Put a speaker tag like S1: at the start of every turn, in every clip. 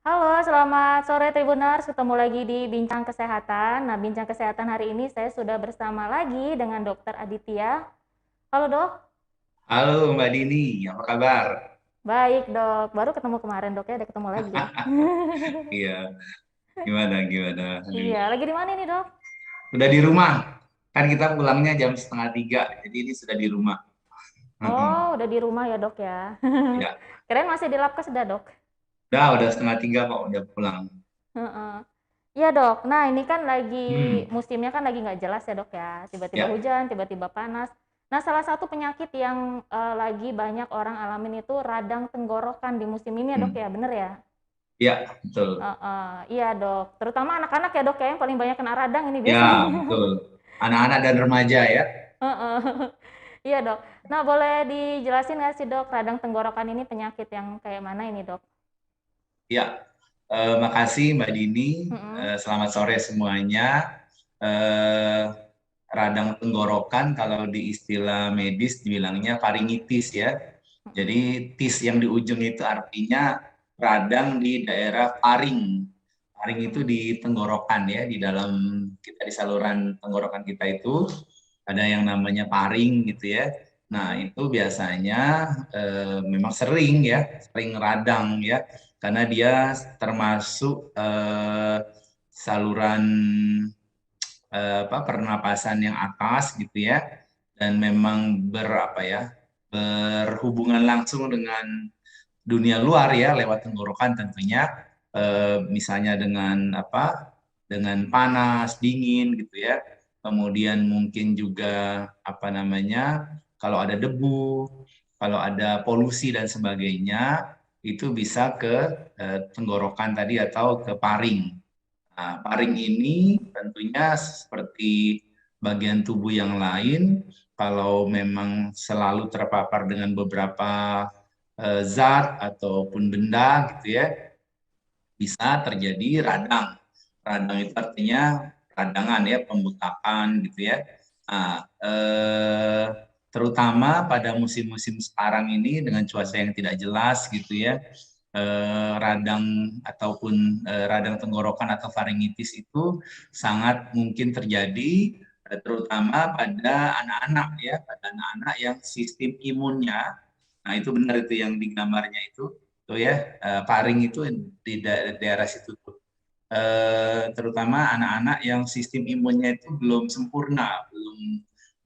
S1: Halo, selamat sore Tribuners. Ketemu lagi di Bincang Kesehatan. Nah, Bincang Kesehatan hari ini saya sudah bersama lagi dengan Dokter Aditya. Halo dok.
S2: Halo Mbak Dini, apa kabar?
S1: Baik dok. Baru ketemu kemarin dok ya, udah ketemu lagi ya.
S2: Iya, gimana nih?
S1: Iya, lagi di mana nih dok?
S2: Udah di rumah, kan kita pulangnya jam setengah tiga, jadi ini sudah di rumah.
S1: Oh, udah di rumah ya dok ya.
S2: Ya,
S1: Keren masih di labkes dah dok.
S2: udah setengah tiga kok, udah pulang.
S1: Heeh. Iya dok. Nah ini kan lagi
S2: Hmm,
S1: musimnya kan lagi nggak jelas ya dok ya. Tiba-tiba
S2: ya,
S1: hujan, tiba-tiba panas. Nah salah satu penyakit yang lagi banyak orang alamin itu radang tenggorokan di musim ini ya dok
S2: hmm,
S1: ya, bener ya?
S2: ya, betul.
S1: Iya dok. Terutama anak-anak ya dok ya yang paling banyak kena radang ini biasanya.
S2: Ya, betul. Anak-anak dan remaja ya.
S1: Heeh. Iya dok. Nah boleh dijelasin nggak sih dok radang tenggorokan ini penyakit yang kayak mana ini dok?
S2: Ya, makasih Mbak Dini.
S1: Mm-mm.
S2: Selamat sore semuanya. Eh, Radang tenggorokan kalau di istilah medis dibilangnya faringitis ya. Jadi
S1: Mm-mm.
S2: tis yang di ujung itu artinya radang di daerah faring. Faring itu
S1: Mm-mm.
S2: di tenggorokan ya, di dalam kita di saluran tenggorokan kita itu ada yang namanya paring gitu ya. Nah,
S1: Mm-mm.
S2: itu biasanya memang sering ya, sering radang ya, karena dia termasuk saluran pernapasan yang atas gitu ya, dan memang berapa ya, berhubungan langsung dengan dunia luar ya lewat tenggorokan tentunya, misalnya dengan dengan panas dingin gitu ya, kemudian mungkin juga apa namanya, kalau ada debu, kalau ada polusi dan sebagainya, itu bisa ke tenggorokan tadi atau ke paring. Nah, paring ini tentunya seperti bagian tubuh yang lain, kalau memang selalu terpapar dengan beberapa zat ataupun benda gitu ya, bisa terjadi radang. Radang itu artinya radangan ya, pembekakan gitu ya. Nah, terutama pada musim-musim sekarang ini dengan cuaca yang tidak jelas gitu ya, radang ataupun radang tenggorokan atau faringitis itu sangat mungkin terjadi, terutama pada anak-anak ya, pada anak-anak yang sistem imunnya. Nah, itu benar itu yang di gambarnya itu tuh ya, paring itu di daerah situ tuh. Terutama anak-anak yang sistem imunnya itu belum sempurna, belum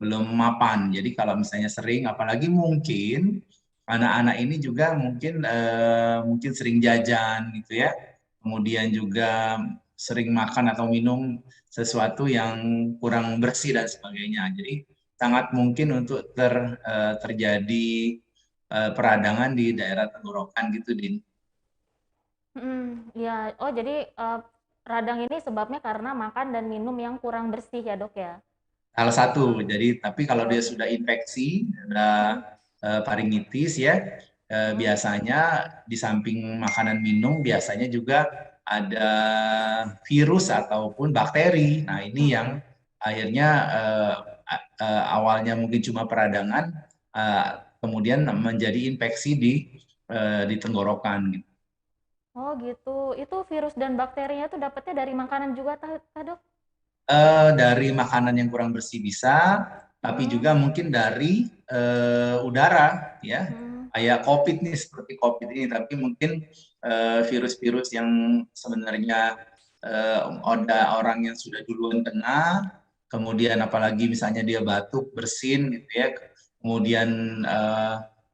S2: belum mapan. Jadi kalau misalnya sering, apalagi mungkin anak-anak ini juga mungkin sering jajan gitu ya, kemudian juga sering makan atau minum sesuatu yang kurang bersih dan sebagainya. Jadi sangat mungkin untuk terjadi peradangan di daerah tenggorokan gitu, Din.
S1: Mhm, iya. Oh jadi, radang ini sebabnya karena makan dan minum yang kurang bersih ya, Dok, ya?
S2: Salah satu.
S1: Heeh.
S2: Jadi, tapi kalau dia
S1: Terus
S2: sudah infeksi, ada
S1: mhm.
S2: faringitis ya,
S1: Mhm.
S2: biasanya di samping makanan minum, biasanya juga ada virus ataupun bakteri. Nah, ini yang
S1: Mhm.
S2: akhirnya awalnya mungkin cuma peradangan, eh, kemudian menjadi infeksi di tenggorokan gitu.
S1: Oh gitu. Itu virus dan bakterinya tuh dapatnya dari makanan juga Dok?
S2: Dari makanan yang kurang bersih bisa, tapi
S1: Mhm.
S2: juga mungkin dari udara, ya.
S1: Mhm.
S2: Kayak COVID nih, seperti COVID ini, tapi mungkin virus-virus yang sebenarnya ada orang yang sudah duluan kena, kemudian apalagi misalnya dia batuk, bersin, gitu ya, kemudian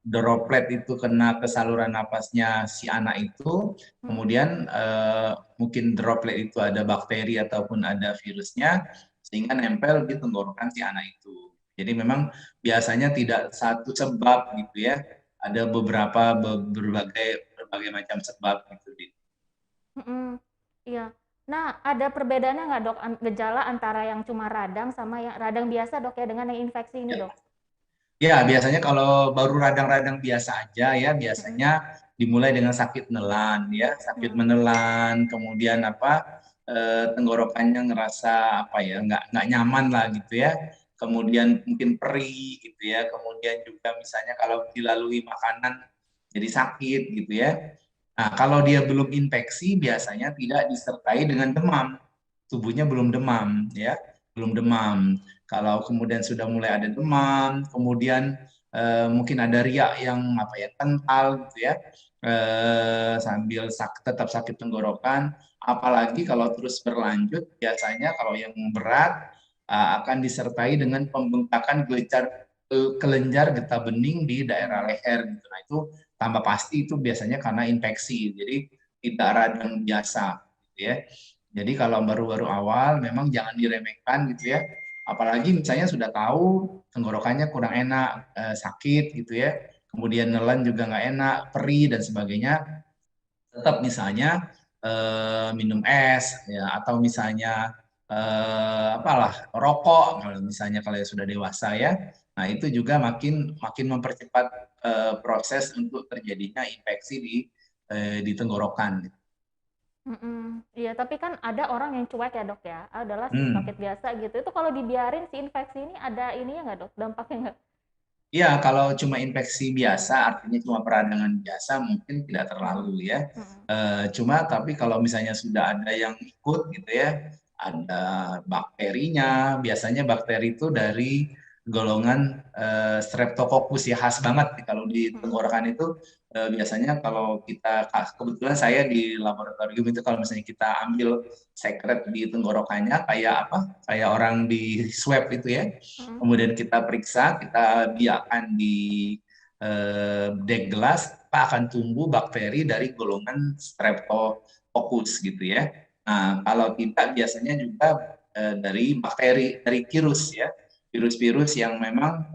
S2: droplet itu kena ke saluran napasnya si anak itu,
S1: Mhm.
S2: kemudian mungkin droplet itu ada bakteri ataupun ada virusnya, sehingga nempel di tenggorokan si anak itu. Jadi memang biasanya tidak satu sebab gitu ya, ada berbagai macam sebab gitu.
S1: Mhm. Iya. Nah, ada perbedaannya nggak, Dok, gejala antara yang cuma radang sama yang radang biasa, Dok, ya, dengan yang infeksi ini,
S2: Ya,
S1: Dok?
S2: ya biasanya kalau baru radang-radang biasa aja ya,
S1: Mhm.
S2: biasanya dimulai dengan sakit menelan ya, sakit
S1: Mhm.
S2: menelan, kemudian tenggorokannya ngerasa apa ya, nggak nyaman lah gitu ya, kemudian mungkin perih gitu ya, kemudian juga misalnya kalau dilalui makanan jadi sakit gitu ya. Nah, kalau dia belum infeksi, biasanya tidak disertai dengan demam. Tubuhnya belum demam, ya, belum demam. Kalau kemudian sudah mulai ada demam, kemudian mungkin ada riak yang apa ya kental, gitu ya, sambil tetap sakit tenggorokan. Apalagi kalau terus berlanjut, biasanya kalau yang berat akan disertai dengan pembengkakan kelenjar getah bening di daerah leher, gitu. Nah, itu tambah pasti itu biasanya karena infeksi. Jadi tidak radang biasa, gitu ya. Jadi kalau baru-baru awal memang jangan diremehkan gitu ya. Apalagi misalnya sudah tahu tenggorokannya kurang enak, sakit gitu ya. Kemudian nelen juga nggak enak, perih dan sebagainya. Tetap misalnya minum es ya, atau misalnya apalah rokok kalau misalnya kalau sudah dewasa ya. Nah, itu juga makin makin mempercepat proses untuk terjadinya infeksi di tenggorokan.
S1: Iya, tapi kan ada orang yang cuek ya dok ya, adalah sakit
S2: Hmm.
S1: biasa gitu. Itu kalau dibiarin si infeksi ini ada ininya nggak dok? Dampaknya nggak?
S2: Ya, kalau cuma infeksi biasa, artinya cuma peradangan biasa, mungkin tidak terlalu ya.
S1: Mm-mm.
S2: Cuma tapi kalau misalnya sudah ada yang ikut gitu ya, ada bakterinya, biasanya bakteri itu dari golongan Streptococcus ya, khas banget nih. Kalau di
S1: Mm-mm.
S2: tenggorokan itu biasanya kalau kita, kebetulan saya di laboratorium itu kalau misalnya kita ambil sekret di tenggorokannya kayak apa? Kayak orang di swab itu ya.
S1: Mm-mm.
S2: Kemudian kita periksa, kita biarkan di dek gelas, akan tumbuh bakteri dari golongan Streptococcus gitu ya. Nah, kalau tidak biasanya juga dari bakteri, dari virus ya, virus-virus yang memang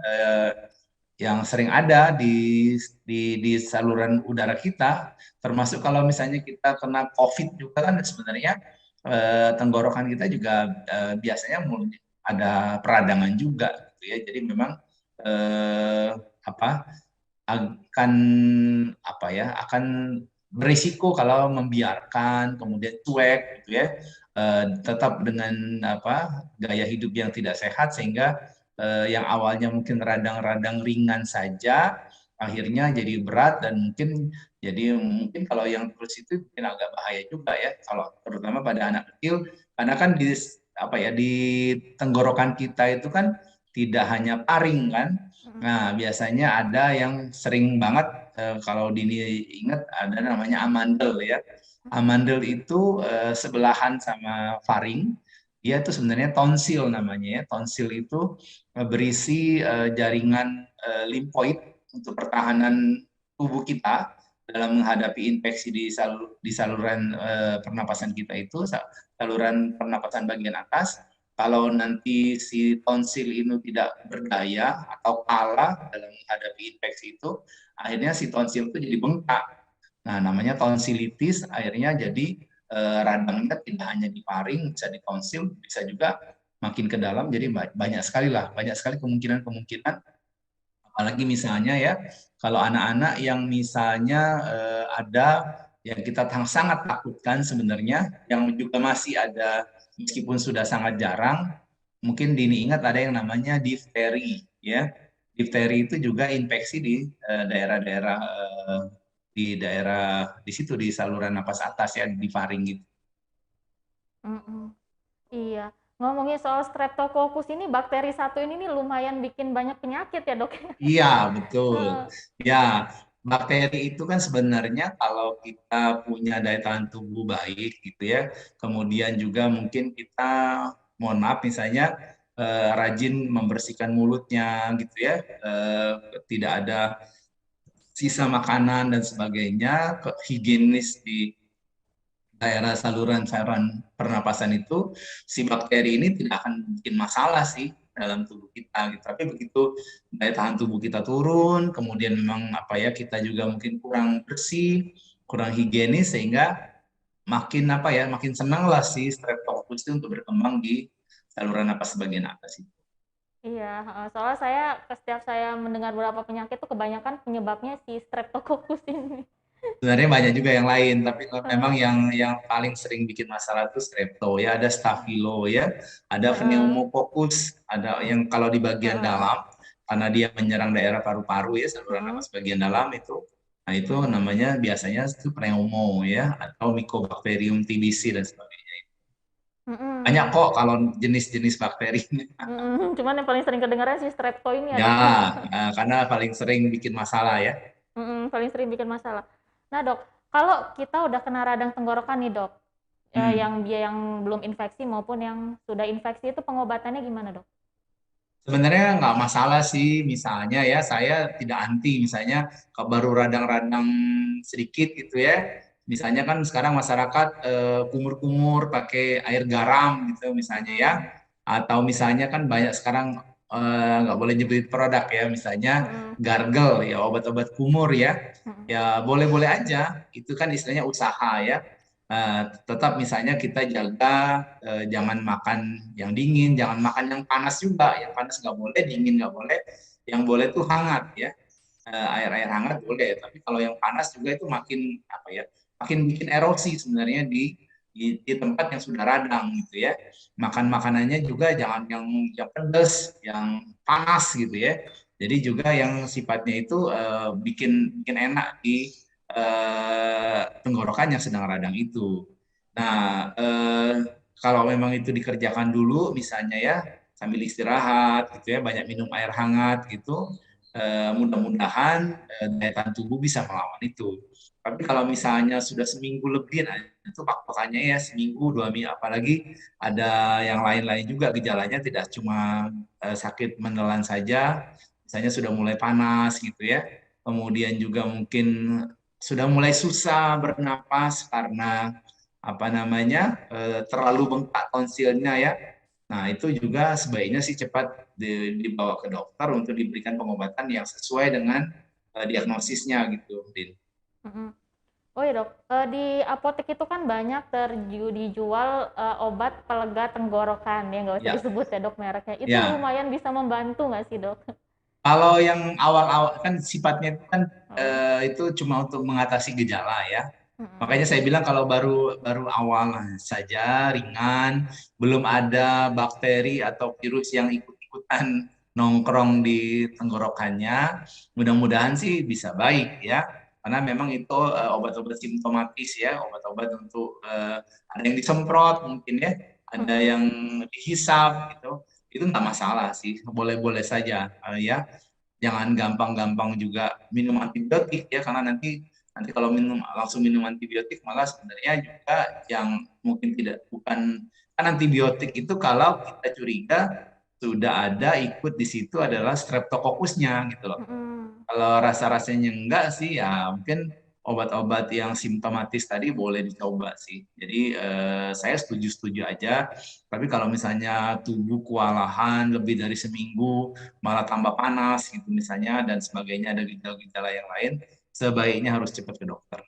S2: yang sering ada di saluran udara kita, termasuk kalau misalnya kita kena COVID juga kan sebenarnya tenggorokan kita juga biasanya ada peradangan juga gitu ya. Jadi memang eh, apa akan apa ya akan berisiko kalau membiarkan kemudian cuek gitu ya, tetap dengan apa gaya hidup yang tidak sehat sehingga yang awalnya mungkin radang-radang ringan saja akhirnya jadi berat dan mungkin kalau yang terus itu mungkin agak bahaya juga ya kalau terutama pada anak kecil karena kan di tenggorokan kita itu kan tidak hanya paring kan.
S1: Mm-mm.
S2: Nah, biasanya ada yang sering banget kalau Dini ingat ada namanya amandel ya. Amandel itu sebelahan sama faring. Dia itu sebenarnya tonsil namanya ya. Tonsil itu berisi jaringan limfoid untuk pertahanan tubuh kita dalam menghadapi infeksi di saluran pernapasan kita itu, saluran pernapasan bagian atas. Kalau nanti si tonsil ini tidak berdaya atau kalah dalam menghadapi infeksi itu, akhirnya si tonsil itu jadi bengkak. Nah, namanya tonsilitis, akhirnya jadi radangnya tidak hanya di paring, bisa di tonsil, bisa juga makin ke dalam, jadi banyak sekali lah, banyak sekali kemungkinan-kemungkinan. Apalagi misalnya ya, kalau anak-anak yang misalnya ada yang kita sangat takutkan sebenarnya, yang juga masih ada meskipun sudah sangat jarang, mungkin Dini ingat ada yang namanya difteri ya. Difteri itu juga infeksi di daerah-daerah di daerah di situ di saluran napas atas ya di faring gitu.
S1: Mm-mm. Iya. Ngomongin soal Streptococcus ini, bakteri satu ini nih lumayan bikin banyak penyakit ya dok.
S2: Iya, betul.
S1: Heeh.
S2: Ya, bakteri itu kan sebenarnya kalau kita punya daya tahan tubuh baik gitu ya, kemudian juga mungkin kita, mohon maaf misalnya, rajin membersihkan mulutnya gitu ya, tidak ada sisa makanan dan sebagainya, higienis di daerah saluran-saluran pernapasan itu, si bakteri ini tidak akan bikin masalah sih dalam tubuh kita gitu. Tapi begitu daya tahan tubuh kita turun, kemudian memang apa ya kita juga mungkin kurang bersih, kurang higienis sehingga makin apa ya makin senang lah si Streptococcus itu untuk berkembang di saluran napas bagian atas itu.
S1: Iya, heeh. Soalnya setiap saya mendengar beberapa penyakit tuh kebanyakan penyebabnya si Streptococcus ini.
S2: Sebenarnya banyak juga yang lain, tapi memang
S1: Heeh.
S2: yang paling sering bikin masalah itu strepto ya, ada stafilo ya, ada
S1: Heeh.
S2: pneumococcus, ada yang kalau di bagian
S1: Heeh.
S2: dalam karena dia menyerang daerah paru-paru ya, saluran
S1: Heeh.
S2: napas bagian dalam itu. Nah, itu namanya biasanya itu pneumo ya atau Mycobacterium TBC dan sebagainya.
S1: Mm-mm.
S2: Banyak kok kalau jenis-jenis bakteri.
S1: Mm-mm. Cuman yang paling sering kedengaran sih strepto ini ya
S2: Ya,
S1: dok.
S2: karena paling sering bikin masalah ya.
S1: Mm-mm, paling sering bikin masalah. Nah dok, kalau kita udah kena radang tenggorokan nih dok,
S2: Hmm.
S1: yang dia yang belum infeksi maupun yang sudah infeksi itu pengobatannya gimana dok?
S2: Sebenarnya nggak masalah sih, misalnya ya saya tidak anti, misalnya kalau baru radang-radang sedikit gitu ya. Misalnya kan sekarang masyarakat kumur-kumur pakai air garam gitu misalnya ya.
S1: Mm-mm,
S2: Atau misalnya kan banyak sekarang nggak boleh nyebut produk ya, misalnya
S1: mm-mm,
S2: gargle ya obat-obat kumur ya.
S1: mm-mm,
S2: Ya boleh-boleh aja, itu kan istilahnya usaha ya. Tetap misalnya kita jaga jangan makan yang dingin, jangan makan yang panas juga. Yang panas nggak boleh, dingin nggak boleh. Yang boleh tuh hangat ya. Air-air hangat boleh. Tapi kalau yang panas juga itu makin apa ya? Makin bikin erosi sebenarnya di tempat yang sudah radang gitu ya. Makan makanannya juga jangan yang pedas, yang panas gitu ya. Jadi juga yang sifatnya itu bikin bikin enak di tenggorokan yang sedang radang itu. Nah, kalau memang itu dikerjakan dulu, misalnya ya sambil istirahat, gitu ya, banyak minum air hangat, gitu, mudah-mudahan daya tahan tubuh bisa melawan itu. Tapi kalau misalnya sudah seminggu lebih, nah itu patokannya ya seminggu, 2 minggu, apalagi ada yang lain-lain juga gejalanya tidak cuma sakit menelan saja, misalnya sudah mulai panas gitu ya, kemudian juga mungkin sudah mulai susah bernapas karena apa namanya terlalu bengkak tonsilnya ya. Nah itu juga sebaiknya sih cepat dibawa ke dokter untuk diberikan pengobatan yang sesuai dengan diagnosisnya gitu, Din.
S1: mm-mm. Oh iya dok, di apotek itu kan banyak dijual obat pelega tenggorokan, ya nggak usah
S2: Ya,
S1: disebut ya dok mereknya. Itu
S2: ya.
S1: lumayan bisa membantu nggak sih dok?
S2: Kalau yang awal-awal kan sifatnya itu kan
S1: Mm,
S2: itu cuma untuk mengatasi gejala ya.
S1: mm-mm,
S2: Makanya saya bilang kalau baru baru awal saja ringan, belum ada bakteri atau virus yang ikut-ikutan nongkrong di tenggorokannya, mudah-mudahan sih bisa baik ya. Karena memang itu obat-obat simptomatis ya, obat-obat untuk ada yang disemprot mungkin ya, ada
S1: mm-mm,
S2: yang dihisap gitu. Itu nggak masalah sih, boleh-boleh saja ya. Jangan gampang-gampang juga minum antibiotik ya, karena nanti nanti kalau langsung minum antibiotik malah sebenarnya juga yang mungkin tidak bukan kan antibiotik itu kalau kita curiga sudah ada ikut di situ adalah streptokokusnya gitu loh.
S1: mm-mm.
S2: Kalau rasa-rasanya enggak sih ya mungkin obat-obat yang simptomatis tadi boleh dicoba sih. Jadi saya setuju-setuju aja. Tapi kalau misalnya tubuh kewalahan lebih dari seminggu, malah tambah panas gitu misalnya dan sebagainya ada gejala-gejala yang lain, sebaiknya harus cepat ke dokter.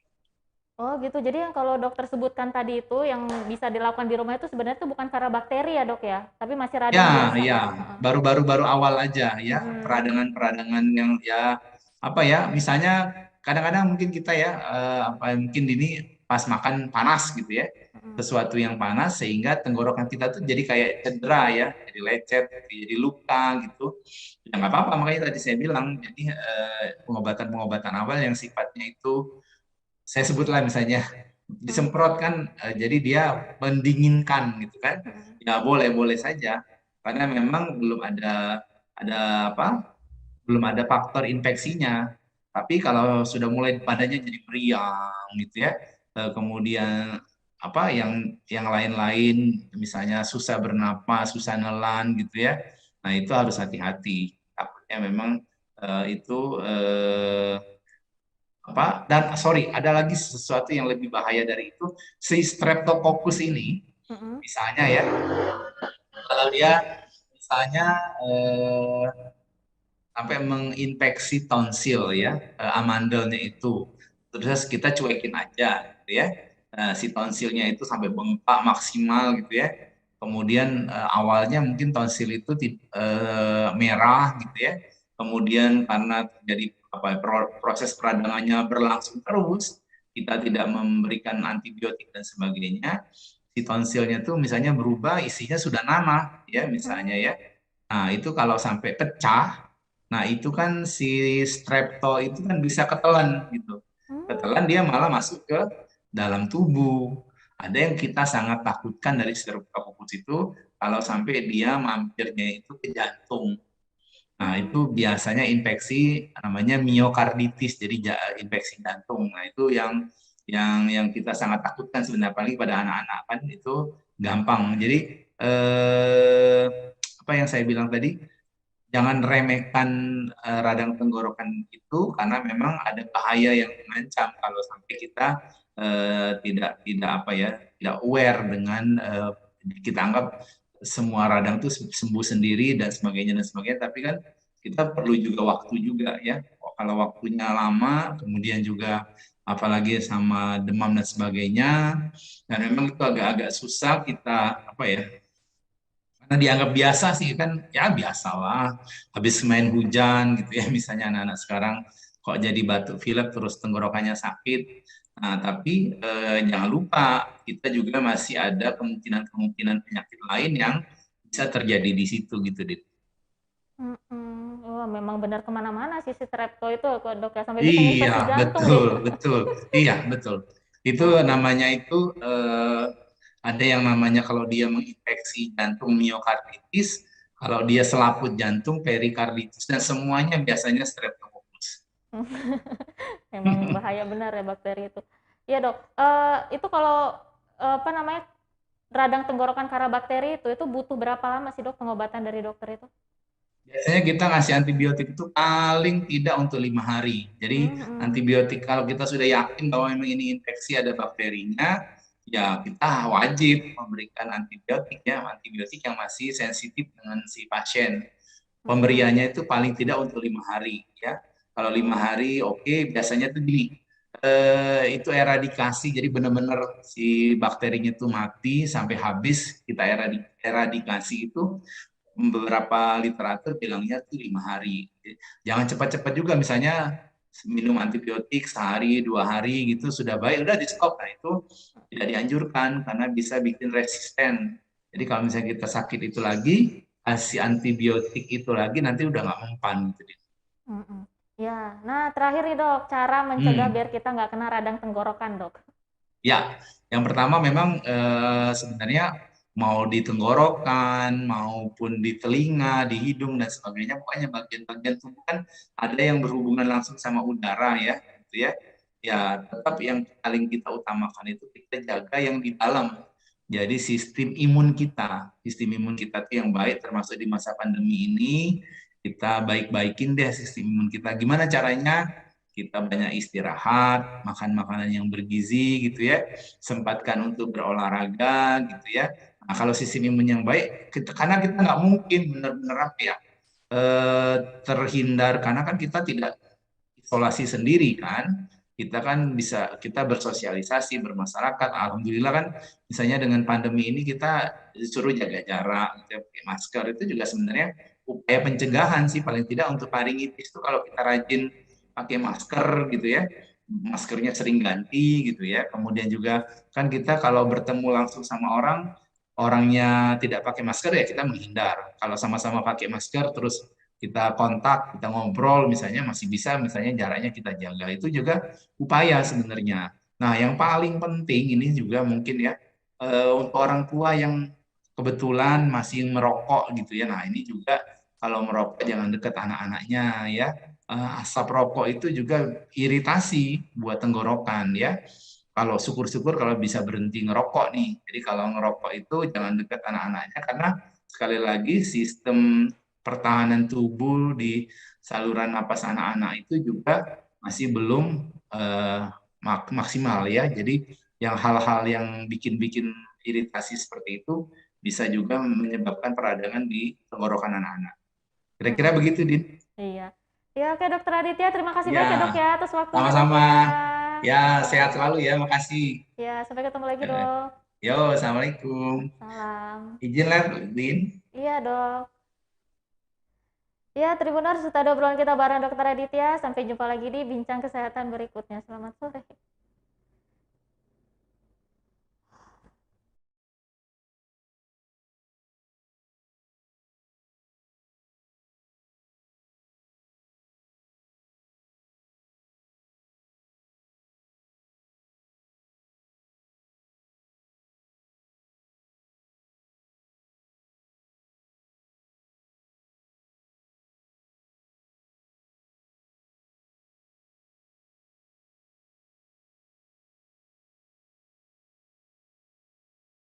S1: Oh gitu, jadi yang kalau dokter sebutkan tadi itu yang bisa dilakukan di rumah itu sebenarnya itu bukan karena bakteri ya dok ya, tapi masih radang
S2: Ya,
S1: biasa.
S2: ya,
S1: Heeh.
S2: baru-baru awal aja ya,
S1: Mm-mm,
S2: peradangan-peradangan yang ya apa ya, misalnya kadang-kadang mungkin kita ya apa mungkin ini pas makan panas gitu ya,
S1: mm-mm,
S2: sesuatu yang panas sehingga tenggorokan kita tuh jadi kayak cedera ya, jadi lecet, jadi luka gitu. Ya nggak apa-apa, makanya tadi saya bilang, jadi pengobatan-pengobatan awal yang sifatnya itu saya sebutlah misalnya
S1: mm,
S2: disemprot kan jadi dia mendinginkan gitu kan
S1: mm-mm.
S2: ya boleh-boleh saja karena memang belum ada apa belum ada faktor infeksinya tapi kalau sudah mulai badannya jadi meriang gitu ya kemudian apa yang lain-lain misalnya susah bernapas susah nelan gitu ya nah itu harus hati-hati takutnya memang itu apa dan sorry ada lagi sesuatu yang lebih bahaya dari itu si streptococcus ini
S1: Mm-mm.
S2: misalnya ya kalau dia misalnya sampai menginfeksi tonsil ya amandelnya itu terus kita cuekin aja gitu ya. Si tonsilnya itu sampai bengkak maksimal gitu ya kemudian awalnya mungkin tonsil itu merah gitu ya kemudian karena terjadi apa proses peradangannya berlangsung terus kita tidak memberikan antibiotik dan sebagainya si tonsilnya tuh misalnya berubah isinya sudah nanah ya misalnya ya.
S1: Mm.
S2: Nah, itu kalau sampai pecah, nah itu kan si strepto itu kan bisa ketelan gitu.
S1: Hmm.
S2: Tetelan dia malah masuk ke dalam tubuh. Ada yang kita sangat takutkan dari Streptococcus itu kalau sampai dia mampirnya itu ke jantung. Nah,
S1: Hmm.
S2: itu biasanya infeksi namanya miokarditis, jadi infeksi jantung. Nah, itu yang kita sangat takutkan sebenarnya paling pada anak-anak kan itu gampang. Jadi eh, apa yang saya bilang tadi, jangan remehkan radang tenggorokan itu karena memang ada bahaya yang mengancam kalau sampai kita tidak tidak apa ya, tidak aware dengan kita anggap semua radang itu sembuh sendiri dan sebagainya, tapi kan kita perlu juga waktu juga ya. Kalau waktunya lama, kemudian juga apalagi sama demam dan sebagainya, dan memang itu agak-agak susah kita apa ya, karena dianggap biasa sih kan, ya biasalah habis main hujan gitu ya, misalnya anak-anak sekarang kok jadi batuk pilek terus tenggorokannya sakit. Nah, tapi jangan lupa kita juga masih ada kemungkinan-kemungkinan penyakit lain yang bisa terjadi di situ gitu, Dit.
S1: Mm-mm. Wah, memang benar kemana-mana sih si Strepto itu Dok ya, sampai bisa
S2: Iya,
S1: nginfeksi jantung
S2: betul,
S1: ya.
S2: betul. Iya, betul. Itu
S1: Waduh.
S2: namanya itu ada yang namanya kalau dia menginfeksi jantung miokarditis, kalau dia selaput jantung perikarditis, dan semuanya biasanya streptococcus.
S1: Memang bahaya benar ya bakteri itu. Iya dok, itu kalau apa namanya radang tenggorokan karena bakteri itu butuh berapa lama sih dok pengobatan dari dokter itu?
S2: Biasanya kita ngasih antibiotik itu paling tidak untuk 5 hari. Jadi
S1: Hmm.
S2: antibiotik kalau kita sudah yakin bahwa memang ini infeksi ada bakterinya, ya kita wajib memberikan antibiotik ya, antibiotik yang masih sensitif dengan si pasien.
S1: Hmm.
S2: Pemberiannya itu paling tidak untuk 5 hari ya. Kalau lima
S1: Hmm.
S2: hari oke, biasanya tuh gini, itu eradikasi, jadi benar-benar si bakterinya itu mati sampai habis kita eradikasi itu, beberapa literatur bilangnya tuh 5 hari. Jangan cepat-cepat juga, misalnya minum antibiotik sehari 2 hari gitu sudah baik udah di stop. Nah, itu tidak dianjurkan karena bisa bikin resisten. Jadi kalau misalnya kita sakit itu lagi, kasih antibiotik itu lagi nanti udah nggak mempan gitu.
S1: Hmm. Ya, nah terakhir nih dok, cara mencegah
S2: Hmm.
S1: biar kita nggak kena radang tenggorokan dok.
S2: Ya, yang pertama memang sebenarnya mau di tenggorokan maupun di telinga, di hidung dan sebagainya, pokoknya bagian-bagian tubuh kan ada yang berhubungan langsung sama udara ya, gitu ya. Ya, tetap yang paling kita utamakan itu kita jaga yang di dalam. Jadi sistem imun kita itu yang baik, termasuk di masa pandemi ini, kita baik-baikin deh sistem imun kita. Gimana caranya? Kita banyak istirahat, makan makanan yang bergizi gitu ya, sempatkan untuk berolahraga gitu ya. Nah, kalau sistem imun yang baik, karena kita nggak mungkin benar-benar apa ya, terhindar karena kan kita tidak isolasi sendiri kan, kita kan bisa kita bersosialisasi bermasyarakat. Alhamdulillah kan, misalnya dengan pandemi ini kita disuruh jaga jarak, gitu ya, pakai masker, itu juga sebenarnya upaya pencegahan sih paling tidak untuk faringitis itu. Kalau kita rajin pakai masker gitu ya, maskernya sering ganti gitu ya, kemudian juga kan kita kalau bertemu langsung sama orang, orangnya tidak pakai masker ya kita menghindar. Kalau sama-sama pakai masker terus kita kontak, kita ngobrol misalnya masih bisa, misalnya jaraknya kita jaga. Itu juga upaya sebenarnya. Nah, yang paling penting ini juga mungkin ya, untuk orang tua yang kebetulan masih merokok gitu ya. Nah, ini juga kalau merokok jangan dekat anak-anaknya ya. Asap rokok itu juga iritasi buat tenggorokan ya. Kalau syukur-syukur kalau bisa berhenti ngerokok nih. Jadi kalau ngerokok itu jangan dekat anak-anaknya karena sekali lagi sistem pertahanan tubuh di saluran napas anak-anak itu juga masih belum maksimal ya. Jadi yang hal-hal yang bikin-bikin iritasi seperti itu bisa juga menyebabkan peradangan di tenggorokan anak-anak. Kira-kira
S1: Hmm.
S2: begitu, Din.
S1: Iya. Ya oke dokter Aditya, terima kasih banyak ya dok
S2: Ya,
S1: ya atas waktunya dok
S2: sama-sama.
S1: ya.
S2: Ya, sehat
S1: Ya.
S2: selalu ya. Makasih.
S1: Ya, sampai ketemu lagi dok.
S2: Yo, assalamualaikum.
S1: Salam.
S2: Izin lah, Din.
S1: Iya dok. Ya, Tribuners, sudah ada obrolan kita bareng Dokter Aditya. Sampai jumpa lagi di Bincang Kesehatan berikutnya. Selamat sore.